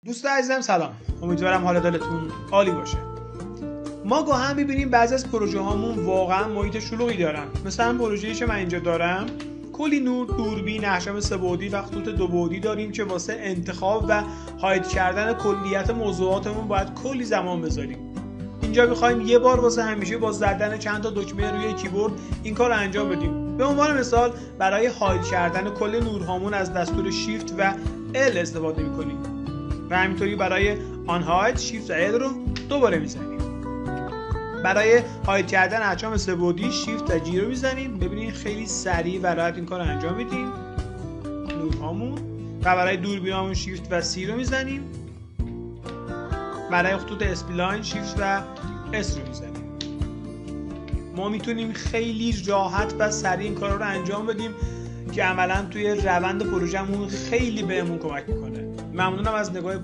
دوست عزیزم سلام، امیدوارم حال دلتون عالی باشه. ما گاهی میبینیم بعضی از پروژه هامون واقعا محیط شلوغی دارن. مثلا پروژه‌ای که من اینجا دارم کلی نور، دوربین، احشام 3 بعدی و خطوط 2 بعدی داریم که واسه انتخاب و هاید کردن کلیت موضوعاتمون باید کلی زمان بذاریم. اینجا می‌خوایم یه بار واسه همیشه با زدن چند تا دکمه روی کیبورد این کار رو انجام بدیم. به عنوان مثال برای هاید کردن کل نورهامون از دستور شیفت و L استفاده می‌کنیم. و همینطوری برای آن هاید شیفت و L رو دوباره میزنیم. برای هاید کردن احجام 3 بعدی شیفت و G رو میزنیم. ببینید خیلی سریع و راحت این کار رو انجام میدیم نورهامون. و برای دوربینامون شیفت و C رو میزنیم. برای خطوط اسپلاین شیفت و S رو میزنیم. ما میتونیم خیلی راحت و سریع این کار رو انجام بدیم که عملا توی روند پروژه‌مون خیلی بهمون کمک میکنه. ممنونم از نگاه